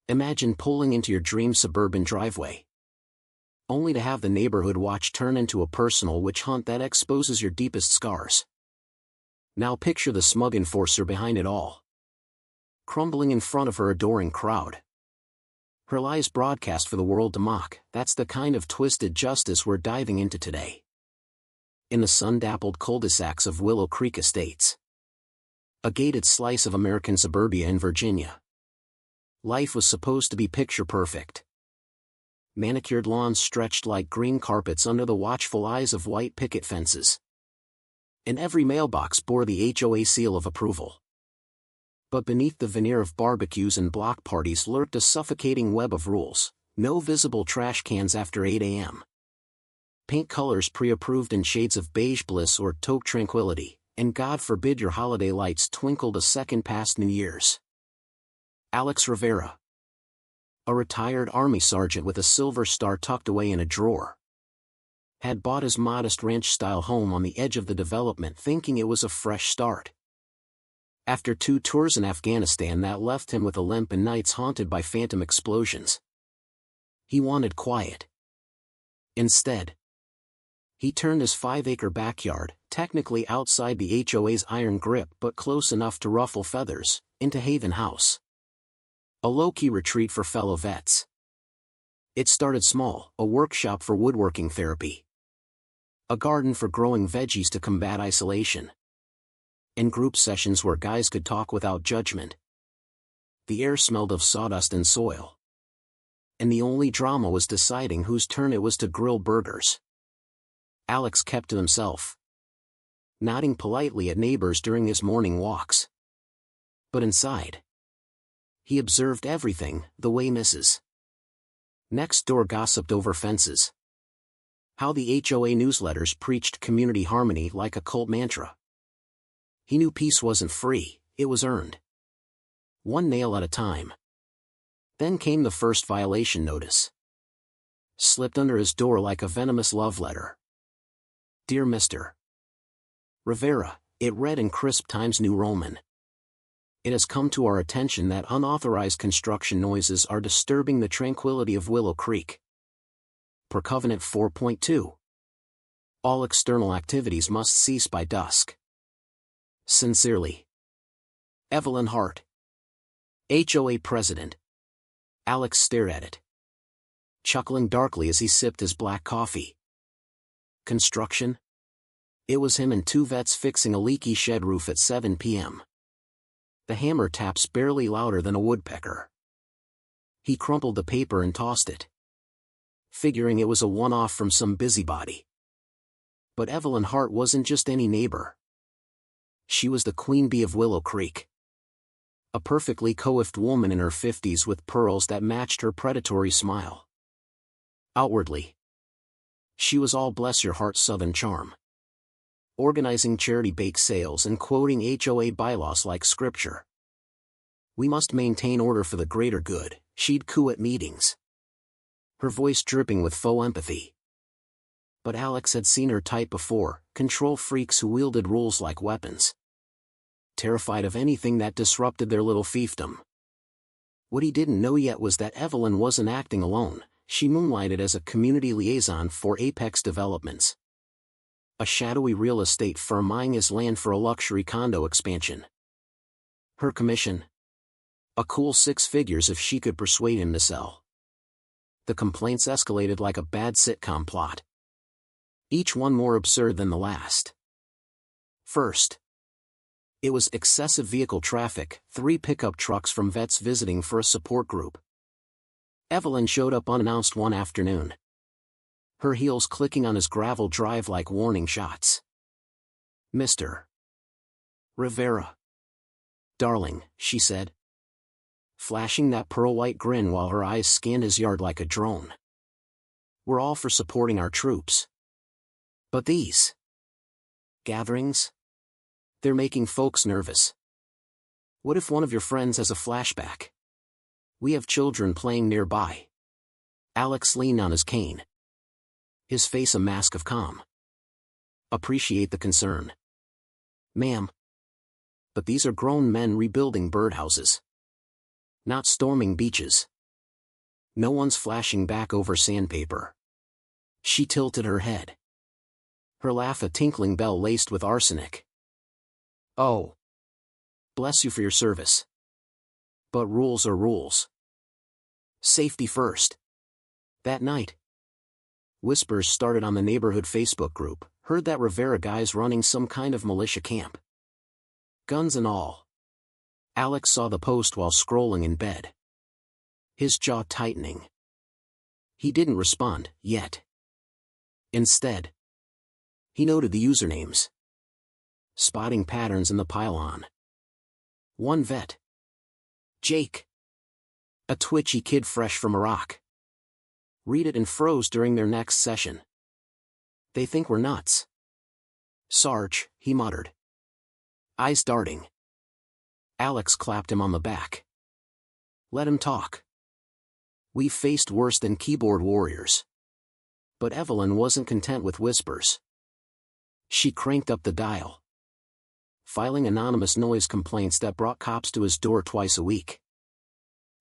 Imagine pulling into your dream suburban driveway, only to have the neighborhood watch turn into a personal witch hunt that exposes your deepest scars. Now picture the smug enforcer behind it all, crumbling in front of her adoring crowd. Her lies broadcast for the world to mock. That's the kind of twisted justice we're diving into today. In the sun-dappled cul-de-sacs of Willow Creek Estates, a gated slice of American suburbia in Virginia, life was supposed to be picture-perfect. Manicured lawns stretched like green carpets under the watchful eyes of white picket fences, and every mailbox bore the HOA seal of approval. But beneath the veneer of barbecues and block parties lurked a suffocating web of rules: no visible trash cans after 8 a.m. Paint colors pre-approved in shades of beige bliss or taupe tranquility, and God forbid your holiday lights twinkled a second past New Year's. Alex Rivera, a retired Army sergeant with a silver star tucked away in a drawer, had bought his modest ranch-style home on the edge of the development thinking it was a fresh start. After 2 tours in Afghanistan that left him with a limp and nights haunted by phantom explosions, he wanted quiet. Instead, he turned his 5-acre backyard, technically outside the HOA's iron grip but close enough to ruffle feathers, into Haven House, a low-key retreat for fellow vets. It started small: a workshop for woodworking therapy, a garden for growing veggies to combat isolation, and group sessions where guys could talk without judgment. The air smelled of sawdust and soil, and the only drama was deciding whose turn it was to grill burgers. Alex kept to himself, nodding politely at neighbors during his morning walks. But inside, he observed everything, the way Mrs. Next door gossiped over fences, how the HOA newsletters preached community harmony like a cult mantra. He knew peace wasn't free, it was earned, one nail at a time. Then came the first violation notice, slipped under his door like a venomous love letter. Dear Mr. Rivera, it read in crisp Times New Roman. It has come to our attention that unauthorized construction noises are disturbing the tranquility of Willow Creek. Per Covenant 4.2. All external activities must cease by dusk. Sincerely, Evelyn Hart, HOA President. Alex stared at it, chuckling darkly as he sipped his black coffee. Construction? It was him and 2 vets fixing a leaky shed roof at 7 p.m. The hammer taps barely louder than a woodpecker. He crumpled the paper and tossed it, figuring it was a one-off from some busybody. But Evelyn Hart wasn't just any neighbor. She was the queen bee of Willow Creek, a perfectly coiffed woman in her 50s with pearls that matched her predatory smile. Outwardly, she was all bless your heart Southern charm, organizing charity bake sales and quoting HOA bylaws like scripture. We must maintain order for the greater good, she'd coo at meetings, her voice dripping with faux empathy. But Alex had seen her type before: control freaks who wielded rules like weapons, terrified of anything that disrupted their little fiefdom. What he didn't know yet was that Evelyn wasn't acting alone. She moonlighted as a community liaison for Apex Developments, a shadowy real estate firm eyeing his land for a luxury condo expansion. Her commission? A cool 6 figures if she could persuade him to sell. The complaints escalated like a bad sitcom plot, each one more absurd than the last. First, it was excessive vehicle traffic: 3 pickup trucks from vets visiting for a support group. Evelyn showed up unannounced one afternoon, her heels clicking on his gravel drive like warning shots. Mr. Rivera. Darling, she said, flashing that pearl-white grin while her eyes scanned his yard like a drone. We're all for supporting our troops, but these gatherings? They're making folks nervous. What if one of your friends has a flashback? We have children playing nearby. Alex leaned on his cane, his face a mask of calm. Appreciate the concern, ma'am, but these are grown men rebuilding birdhouses, not storming beaches. No one's flashing back over sandpaper. She tilted her head. Her laugh a tinkling bell laced with arsenic. Oh. Bless you for your service. But rules are rules. Safety first. That night, whispers started on the neighborhood Facebook group. Heard that Rivera guy's running some kind of militia camp. Guns and all. Alex saw the post while scrolling in bed. His jaw tightening. He didn't respond, yet. Instead, he noted the usernames. Spotting patterns in the pile-on. One vet. Jake. A twitchy kid fresh from Iraq. Read it and froze during their next session. They think we're nuts. Sarge, he muttered. Eyes darting. Alex clapped him on the back. Let him talk. We've faced worse than keyboard warriors. But Evelyn wasn't content with whispers. She cranked up the dial. Filing anonymous noise complaints that brought cops to his door twice a week.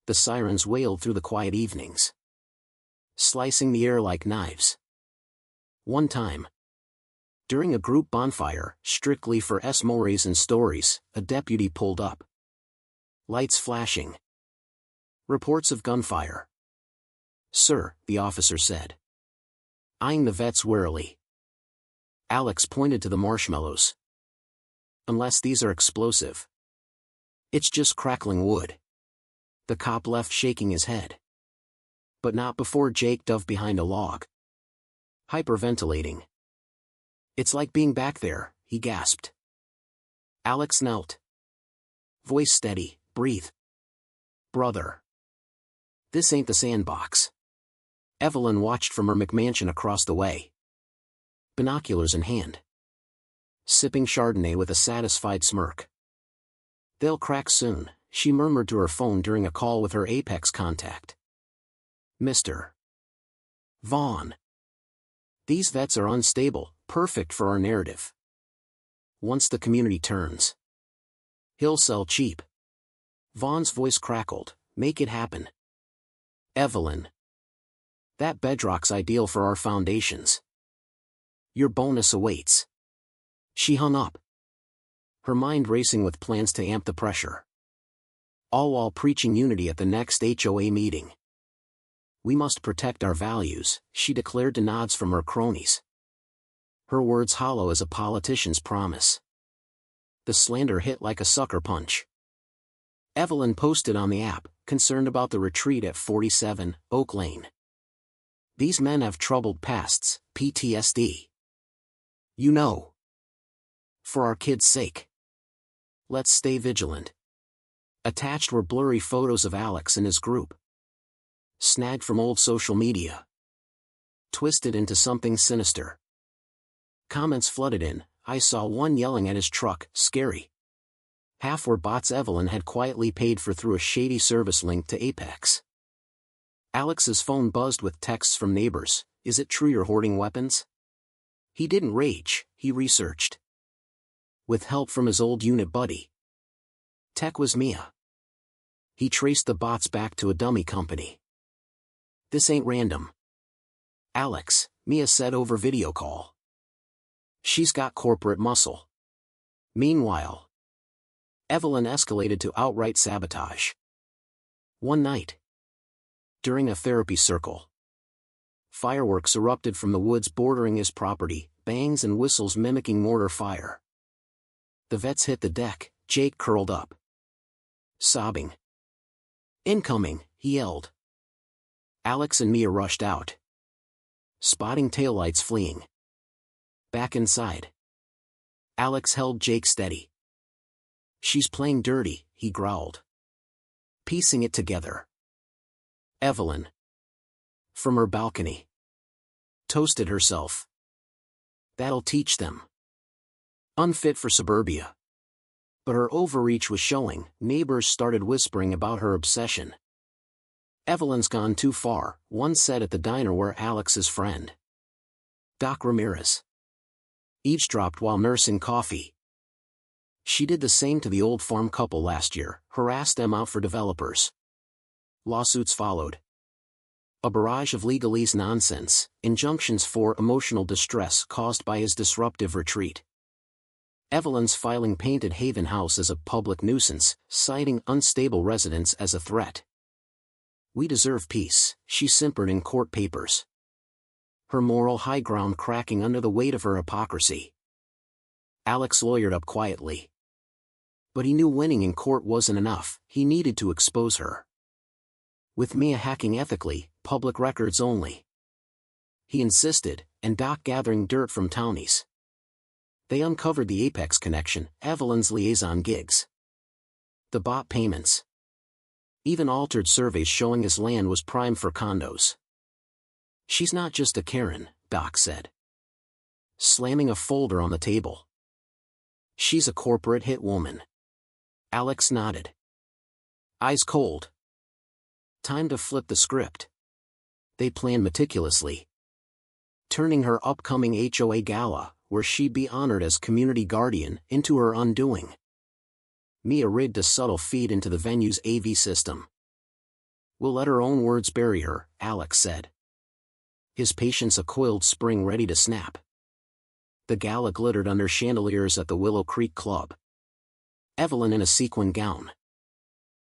The sirens wailed through the quiet evenings, slicing the air like knives. One time, during a group bonfire, strictly for s'mores and stories, a deputy pulled up. Lights flashing. Reports of gunfire. Sir, the officer said, eyeing the vets warily. Alex pointed to the marshmallows. Unless these are explosive. It's just crackling wood. The cop left shaking his head. But not before Jake dove behind a log. Hyperventilating. It's like being back there, he gasped. Alex knelt. Voice steady, breathe. Brother. This ain't the sandbox. Evelyn watched from her McMansion across the way. Binoculars in hand. Sipping Chardonnay with a satisfied smirk. They'll crack soon, she murmured to her phone during a call with her Apex contact. Mr. Vaughn. These vets are unstable, perfect for our narrative. Once the community turns, he'll sell cheap. Vaughn's voice crackled. Make it happen. Evelyn. That bedrock's ideal for our foundations. Your bonus awaits. She hung up. Her mind racing with plans to amp the pressure. All while preaching unity at the next HOA meeting. We must protect our values, she declared to nods from her cronies. Her words hollow as a politician's promise. The slander hit like a sucker punch. Evelyn posted on the app, concerned about the retreat at 47 Oak Lane. These men have troubled pasts, PTSD. You know. For our kids' sake. Let's stay vigilant. Attached were blurry photos of Alex and his group. Snagged from old social media. Twisted into something sinister. Comments flooded in. I saw one yelling at his truck, scary. Half were bots Evelyn had quietly paid for through a shady service linked to Apex. Alex's phone buzzed with texts from neighbors. Is it true you're hoarding weapons? He didn't rage, he researched. With help from his old unit buddy. Tech was Mia. He traced the bots back to a dummy company. This ain't random. Alex, Mia said over video call. She's got corporate muscle. Meanwhile, Evelyn escalated to outright sabotage. One night, during a therapy circle, fireworks erupted from the woods bordering his property, bangs and whistles mimicking mortar fire. The vets hit the deck, Jake curled up. Sobbing. Incoming, he yelled. Alex and Mia rushed out. Spotting taillights fleeing. Back inside. Alex held Jake steady. She's playing dirty, he growled. Piecing it together. Evelyn. From her balcony. Toasted herself. That'll teach them. Unfit for suburbia. But her overreach was showing. Neighbors started whispering about her obsession. Evelyn's gone too far, one said at the diner where Alex's friend, Doc Ramirez, eavesdropped while nursing coffee. She did the same to the old farm couple last year, harassed them out for developers. Lawsuits followed. A barrage of legalese nonsense, injunctions for emotional distress caused by his disruptive retreat. Evelyn's filing painted Haven House as a public nuisance, citing unstable residents as a threat. We deserve peace, she simpered in court papers. Her moral high ground cracking under the weight of her hypocrisy. Alex lawyered up quietly. But he knew winning in court wasn't enough, he needed to expose her. With Mia hacking ethically, public records only. He insisted, and Doc gathering dirt from townies. They uncovered the Apex connection, Evelyn's liaison gigs. The bot payments. Even altered surveys showing his land was prime for condos. She's not just a Karen, Doc said, slamming a folder on the table. She's a corporate hit woman. Alex nodded. Eyes cold. Time to flip the script. They planned meticulously. Turning her upcoming HOA gala, where she'd be honored as community guardian, into her undoing. Mia rigged a subtle feed into the venue's AV system. We'll let her own words bury her, Alex said. His patience a coiled spring ready to snap. The gala glittered under chandeliers at the Willow Creek Club. Evelyn in a sequin gown,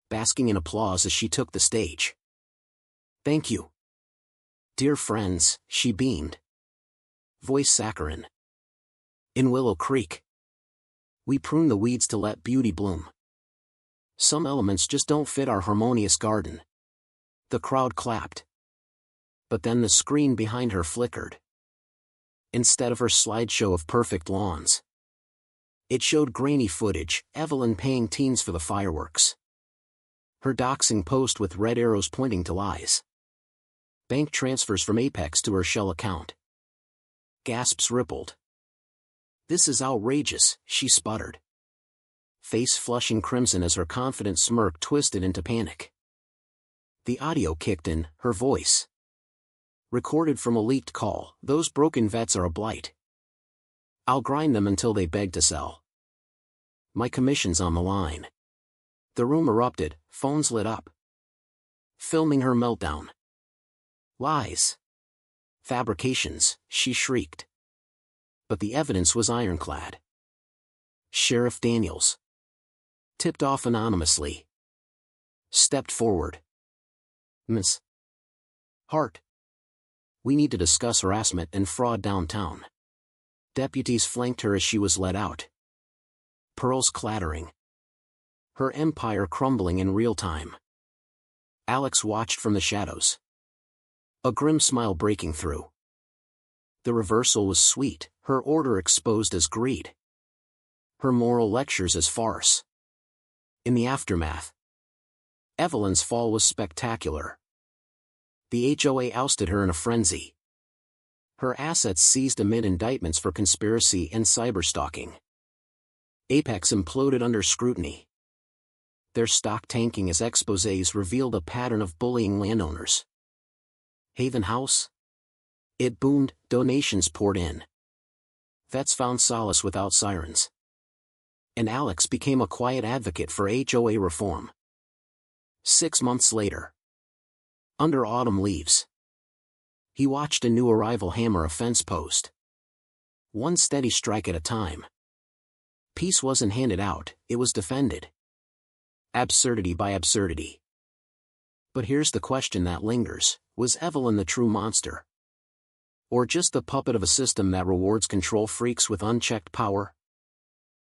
basking in applause as she took the stage. Thank you. Dear friends, she beamed. Voice saccharine. In Willow Creek, we prune the weeds to let beauty bloom. Some elements just don't fit our harmonious garden. The crowd clapped. But then the screen behind her flickered. Instead of her slideshow of perfect lawns, it showed grainy footage, Evelyn paying teens for the fireworks. Her doxing post with red arrows pointing to lies. Bank transfers from Apex to her shell account. Gasps rippled. This is outrageous, she sputtered. Face flushing crimson as her confident smirk twisted into panic. The audio kicked in, her voice. Recorded from a leaked call, those broken vets are a blight. I'll grind them until they beg to sell. My commission's on the line. The room erupted, phones lit up. Filming her meltdown. Lies. Fabrications, she shrieked. But the evidence was ironclad. Sheriff Daniels, tipped off anonymously, stepped forward. Miss Hart, we need to discuss harassment and fraud downtown. Deputies flanked her as she was led out. Pearls clattering. Her empire crumbling in real time. Alex watched from the shadows. A grim smile breaking through. The reversal was sweet, her order exposed as greed. Her moral lectures as farce. In the aftermath, Evelyn's fall was spectacular. The HOA ousted her in a frenzy. Her assets seized amid indictments for conspiracy and cyberstalking. Apex imploded under scrutiny. Their stock tanking as exposés revealed a pattern of bullying landowners. Haven House? It boomed, donations poured in. Vets found solace without sirens. And Alex became a quiet advocate for HOA reform. 6 months later, under autumn leaves, he watched a new arrival hammer a fence post. One steady strike at a time. Peace wasn't handed out, it was defended. Absurdity by absurdity. But here's the question that lingers, was Evelyn the true monster? Or just the puppet of a system that rewards control freaks with unchecked power?